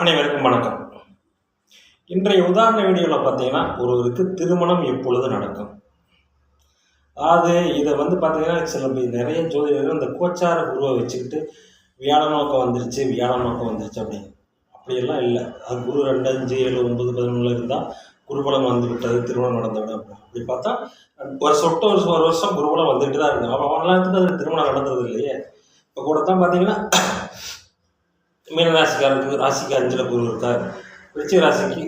அனைவருக்கும் வணக்கம். இன்றைய உதாரண வீடியோவில் பார்த்தீங்கன்னா, ஒருவருக்கு திருமணம் எப்பொழுது நடக்கும்? அதாவது இதை பார்த்தீங்கன்னா, சில நிறைய ஜோதிடர்கள் இந்த கோச்சார குருவை வச்சுக்கிட்டு வியாழ நோக்கம் வந்துருச்சு, வியாழ நோக்கம் வந்துருச்சு அப்படின்னு. அப்படியெல்லாம் இல்லை. அது குரு 2, 5, 7, 9, 11 இருந்தால் குருபலம் வந்து விட்டது, திருமணம் நடந்து விட அப்படி பார்த்தா ஒரு வருஷம் குருபலம் வந்துட்டு தான் இருக்கு. அவன்லாத்துக்கு அது திருமணம் நடந்தது இல்லையே. இப்போ கூட தான் பார்த்தீங்கன்னா, மீனராசிக்காரருக்கு ராசிக்கு 5ல் குரு இருக்கார், விருச்சிக ராசிக்கு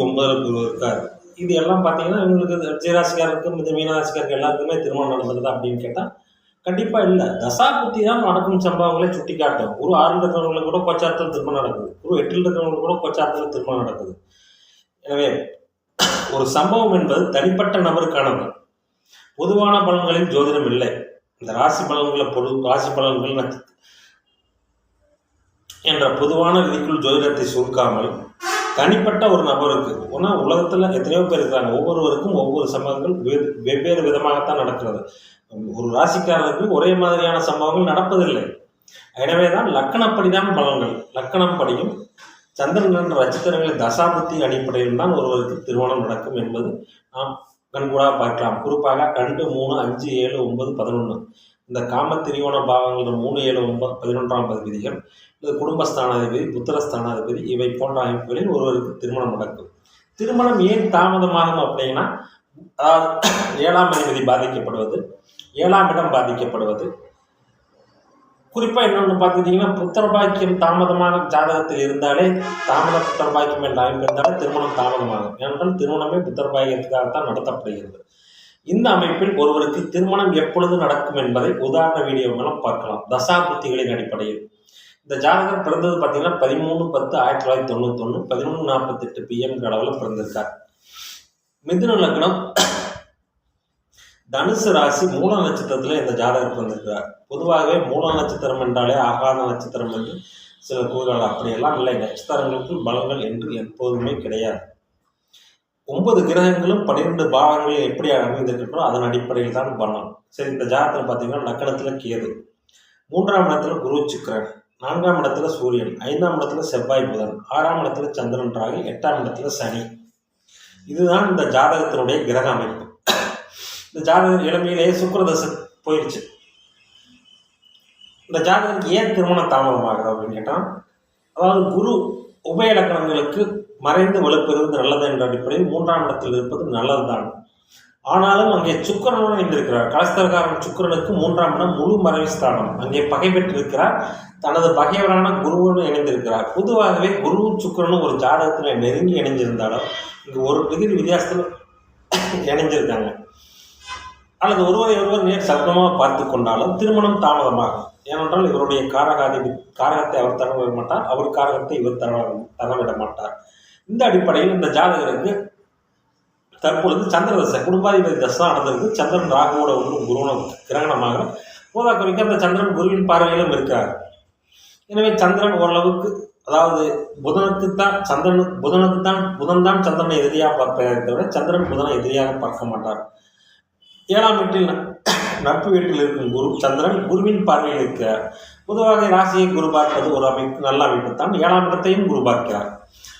9ல் குரு இருக்கார். இது எல்லாம் பார்த்தீங்கன்னா இவங்களுக்கு விருச்சிக இந்த மீனராசிக்காருக்கு எல்லாருக்குமே திருமணம் நடந்தது அப்படின்னு கேட்டால் கண்டிப்பாக இல்லை. தசாபுத்தி தான் நடக்கும் சம்பவங்களை சுட்டி காட்டும். குரு 6ல் இருக்கிறவங்களுக்கு கூட கோச்சாரத்தில் திருமணம் நடக்குது, குரு 8ல் இருக்கிறவங்களுக்கு கூட கோச்சாரத்தில் திருமணம் நடக்குது. எனவே ஒரு சம்பவம் என்பது தனிப்பட்ட நபருக்கானது. பொதுவான பலன்களில் ஜோதிடம் இல்லை. இந்த ராசி பலன்கள் என்ற பொதுவான விதிக்குள் ஜோதிடத்தை சுருக்காமல் தனிப்பட்ட ஒரு நபருக்கு, ஒன்றா உலகத்தில் எத்தனையோ பேர் இருக்கிறாங்க, ஒவ்வொருவருக்கும் ஒவ்வொரு சம்பவங்கள் வெவ்வேறு விதமாகத்தான் நடக்கிறது. ஒரு ராசிக்காரருக்கு ஒரே மாதிரியான சம்பவங்கள் நடப்பதில்லை. எனவே தான் லக்கணப்படிதான் பலன்கள். லக்கணம் படியும் சந்திரன் என்ற நட்சத்திரங்களின் தசாபுத்தி அடிப்படையில் தான் ஒருவருக்கு திருமணம் நடக்கும் என்பது நாம் கண்கூடாக பார்க்கலாம். குறிப்பாக 2, 3, 5, 7, 9, 11 இந்த காம திரியோண பாவங்கள் 3, 7, 9, 11ஆம் அதிபதிகள், இது குடும்பஸ்தானாதிபதி, புத்திரஸ்தானாதிபதி, இவை போன்ற அமைப்புகளில் ஒருவருக்கு திருமணம் நடக்கும். திருமணம் ஏன் தாமதமாகும் அப்படின்னா, அதாவது 7ஆம் அதிபதி பாதிக்கப்படுவது, 7ஆம் இடம் பாதிக்கப்படுவது, குறிப்பாக இன்னொன்று பார்த்துக்கிட்டிங்கன்னா புத்திர பாக்கியம் தாமதமான ஜாதகத்தில் இருந்தாலே, தாமத புத்திர பாக்கியம் என்ற அமைப்பு இருந்தாலே திருமணம் தாமதமாகும். ஏனென்றால் திருமணமே புத்திர பாக்கியத்துக்காகத்தான் நடத்தப்படுகிறது. இந்த அமைப்பில் ஒருவருக்கு திருமணம் எப்பொழுது நடக்கும் என்பதை உதாரண வீடியோ மூலம் பார்க்கலாம், தசாபுத்திகளின் அடிப்படையில். இந்த ஜாதகர் பிறந்தது பார்த்தீங்கன்னா 13/10/1991 11:48 PM அளவில் பிறந்திருக்கார். மிதுன லக்னம், தனுசு ராசி, மூல நட்சத்திரத்தில் இந்த ஜாதகர் பிறந்திருக்கிறார். பொதுவாகவே மூல நட்சத்திரம் என்றாலே ஆகாத நட்சத்திரம் என்று சில கூறுகள், அப்படியெல்லாம் இல்லை. நட்சத்திரங்களுக்குள் பலங்கள் என்று எப்போதுமே கிடையாது. 9 கிரகங்களும் 12 பாவங்களில் எப்படி அமைந்திருக்கின்றோ அதன் அடிப்படையில் தான் பலன். சரி, இந்த ஜாதகத்தில் பார்த்தீங்கன்னா லக்னத்தில் கேது, 3ஆம் இடத்துல குரு சுக்கிரன், 4ஆம் இடத்துல சூரியன், 5ஆம் இடத்துல செவ்வாய் புதன், 6ஆம் இடத்துல சந்திரன் ராகு, 8ஆம் இடத்துல சனி. இதுதான் இந்த ஜாதகத்தினுடைய கிரக அமைப்பு. இந்த ஜாதகர் இளமையிலேயே சுக்கிரதசை போயிடுச்சு. இந்த ஜாதகருக்கு ஏன் திருமணம் தாமதமாகுது அப்படின்னு கேட்டால், அதாவது குரு உபய இலக்கணங்களுக்கு மறைந்து வலுப்பெறுவது நல்லது என்ற அடிப்படையில் 3ஆம் இடத்தில் இருப்பது நல்லதுதான். ஆனாலும் அங்கே சுக்கிரனுடன் இணைந்திருக்கிறார். கலஸ்தரகாரன் சுக்கிரனுக்கு 3ஆம் இடம் முழு மறைவு ஸ்தானம். அங்கே பகை பெற்றிருக்கிறார். தனது பகைவரான குருவோடு இணைந்திருக்கிறார். பொதுவாகவே குருவும் சுக்கிரனும் ஒரு ஜாதகத்தில் நெருங்கி இணைஞ்சிருந்தாலும் இங்கு 1 டிகிரி வித்தியாசத்தில் இணைஞ்சிருக்காங்க, அல்லது ஒருவர் நேர் சப்தமாக பார்த்து கொண்டாலும் திருமணம் தாமதமாகும். ஏனென்றால் இவருடைய காரகத்தை அவர் தரவிட மாட்டார், அவர் காரகத்தை இவர் தரவிட மாட்டார். இந்த அடிப்படையில் இந்த ஜாதகருக்கு தற்பொழுது சந்திரதசை, குடும்பாதிபதி தசை நடந்திருக்கு. சந்திரன் ராகுவோட குருவனும் கிரகணமாக குறிக்க அந்த சந்திரன் குருவின் பார்வையிலும் இருக்கிறார். எனவே சந்திரன் ஓரளவுக்கு, அதாவது புதன் தான் சந்திரனை எதிரியாக பார்ப்பதை தவிர சந்திரன் புதனை எதிரியாக பார்க்க மாட்டார். 7ஆம் வீட்டில் நட்பு வீட்டில் இருக்கும் சந்திரன் குருவின் பார்வையில் இருக்கிறார். பொதுவாக ராசியை குரு பார்ப்பது ஒரு அமைப்பு நல்ல அமைப்பு தான். 7ஆம் இடத்தையும் குரு பார்க்கிறார்.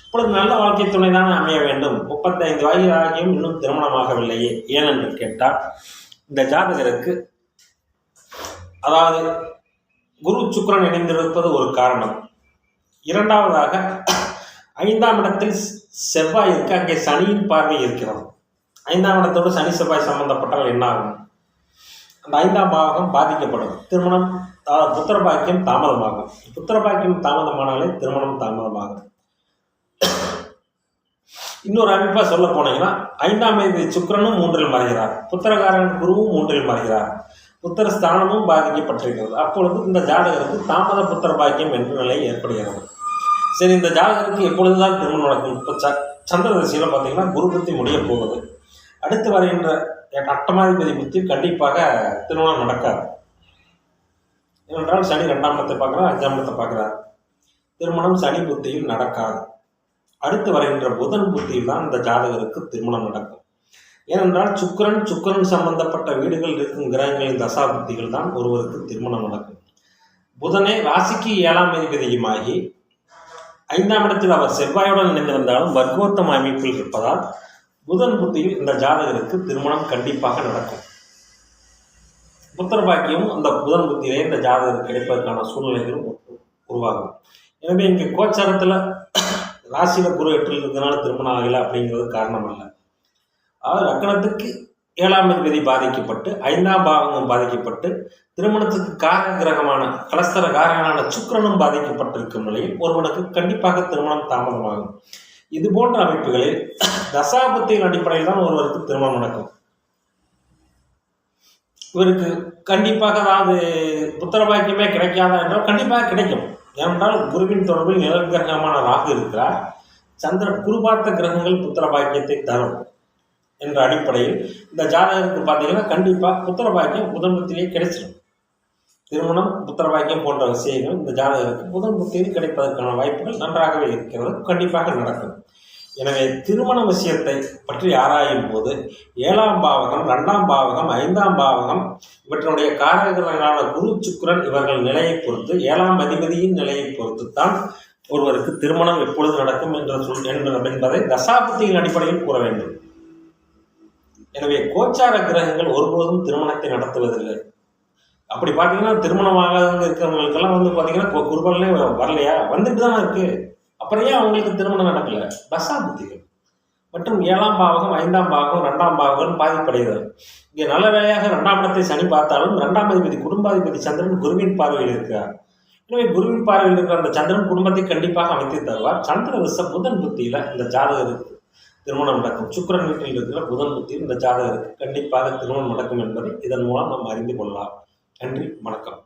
இப்பொழுது நல்ல வாழ்க்கை துணை தான் அமைய வேண்டும். 35 வயதாகியும் இன்னும் திருமணமாகவில்லையே, ஏனென்று கேட்டால் இந்த ஜாதகருக்கு, அதாவது குரு சுக்கிரன் இணைந்திருப்பது ஒரு காரணம். இரண்டாவதாக 5ஆம் இடத்தில் செவ்வாய் இருக்கு, அங்கே சனியின் பார்வை இருக்கிறது. 5ஆம் இடத்தோடு சனி செவ்வாய் சம்பந்தப்பட்டால் என்ன ஆகும்? அந்த 5ஆம் பாவகம் பாதிக்கப்படும். திருமணம், புத்திர பாக்கியம் தாமதமாகும். புத்திர பாக்கியம் தாமதமானாலே திருமணம் தாமதமாகும். இன்னொரு அமைப்பாக சொல்ல போனீங்கன்னா 5ஆம் அதிபதி சுக்கிரனும் 3ல் மறைகிறார், புத்திரகாரன் குருவும் 3ல் மறைகிறார், புத்திர ஸ்தானமும் பாதிக்கப்பட்டிருக்கிறது. அப்பொழுது இந்த ஜாதகருக்கு தாமத புத்திர பாக்கியம் என்ற நிலை ஏற்படுகிறது. சரி, இந்த ஜாதகருக்கு எப்பொழுதுதான் திருமணம் நடக்கும்? இப்போ சந்திரதசையில் பார்த்தீங்கன்னா குரு புத்தி முடிய போகுது. அடுத்து வருகின்ற 8ஆம் புத்தி கண்டிப்பாக திருமணம் நடக்காது. ஏனென்றால் சனி 2ஆம் இடத்தை பார்க்குறார், 5ஆம் இடத்தை பார்க்குறார். திருமணம் சனி புத்தியில் நடக்காது. அடுத்து வருகின்ற புதன் புத்தியில் தான் இந்த ஜாதகருக்கு திருமணம் நடக்கும். ஏனென்றால் சுக்கிரன் சம்பந்தப்பட்ட வீடுகள் இருக்கும் கிரகங்களின் தசா புத்திகள் தான் ஒருவருக்கு திருமணம் நடக்கும். புதனே ராசிக்கு 7ஆம் அதிபதியுமாகி 5ஆம் இடத்தில் அவர் செவ்வாயுடன் இணைந்திருந்தாலும் வர்க்கோத்தம அமைப்பில் இருப்பதால் புதன் புத்தியில் இந்த ஜாதகருக்கு திருமணம் கண்டிப்பாக நடக்கும். புத்திர பாக்கியம் அந்த புதன் புத்தியிலே இந்த ஜாதகருக்கு கிடைப்பதற்கான சூழ்நிலைகளும் உருவாகும். எனவே இங்கே கோச்சாரத்தில் ராசியில் குரு 8ல் இருக்கிறதுனால திருமணம் ஆகலை அப்படிங்கிறது காரணம் அல்ல. அதாவது லக்னத்துக்கு 7ஆம் அதிபதி பாதிக்கப்பட்டு 5ஆம் பாவமும் பாதிக்கப்பட்டு திருமணத்துக்கு காரக கிரகமான கலஸ்தர காரகனான சுக்கிரனும் பாதிக்கப்பட்டிருக்கும் நிலையில் ஒருவனுக்கு கண்டிப்பாக திருமணம் தாமதமாகும். இது போன்ற அமைப்புகளில் தசாபத்தியின் அடிப்படையில் தான் ஒருவருக்கு திருமணம் நடக்கும். இவருக்கு கண்டிப்பாக அதாவது புத்திர பாக்கியமே கிடைக்காதா என்றால் கண்டிப்பாக கிடைக்கும். ஏனென்றால் குருவின் தொடர்பில் நிழல் கிரகமான ராகு இருக்கிறார். சந்திரன் குரு பார்த்த கிரகங்கள் புத்திர பாக்கியத்தை தரும் என்ற அடிப்படையில் இந்த ஜாதகருக்கு பார்த்தீங்கன்னா கண்டிப்பாக புத்திர பாக்கியம் புதன் புத்தியிலே கிடைச்சிடும். திருமணம் புத்திர பாக்கியம் போன்ற விஷயங்கள் இந்த ஜாதகருக்கு புதன் புத்தியில் கிடைப்பதற்கான வாய்ப்புகள் நன்றாகவே இருக்கிறது, கண்டிப்பாக நடக்கும். எனவே திருமண விஷயத்தை பற்றி ஆராயும் போது 7ஆம் பாவகம், 2ஆம் பாவகம், 5ஆம் பாவகம் இவற்றினுடைய காரகங்களான குரு சுக்கிரன் இவர்கள் நிலையை பொறுத்து 7ஆம் அதிபதியின் நிலையை பொறுத்து தான் ஒருவருக்கு திருமணம் எப்பொழுது நடக்கும் என்பதை தசாபத்தியின் அடிப்படையில் கூற வேண்டும். எனவே கோச்சார கிரகங்கள் ஒருபோதும் திருமணத்தை நடத்துவதில்லை. அப்படி பார்த்தீங்கன்னா திருமணமாக இருக்கிறவங்களுக்கெல்லாம் பார்த்தீங்கன்னா குருபலனே வரலையா, வந்துட்டு தான் இருக்கு, அப்புறம் ஏன் அவங்களுக்கு திருமணம் நடக்கல? தசாபுத்திகள் மற்றும் 7ஆம் பாவகம், 5ஆம் பாவகம், 2ஆம் பாவகம் பாதிப்படைகிறது. இங்கே நல்ல வேலையாக 2ஆம் இடத்தை சனி பார்த்தாலும் 2ஆம் அதிபதி குடும்பாதிபதி சந்திரன் குருவின் பார்வையில் இருக்கிறார். எனவே குருவின் பார்வையில் இருக்கிற அந்த சந்திரன் குடும்பத்தை கண்டிப்பாக அமைத்து தருவார். சந்திர விச புதன் புத்தியில் இந்த ஜாதகருக்கு திருமணம் நடக்கும். சுக்கிரன் வீட்டில் இருக்கிற புதன் புத்தியில் இந்த ஜாதகருக்கு கண்டிப்பாக திருமணம் நடக்கும் என்பதை இதன் மூலம் நாம் அறிந்து கொள்ளலாம். நன்றி, வணக்கம்.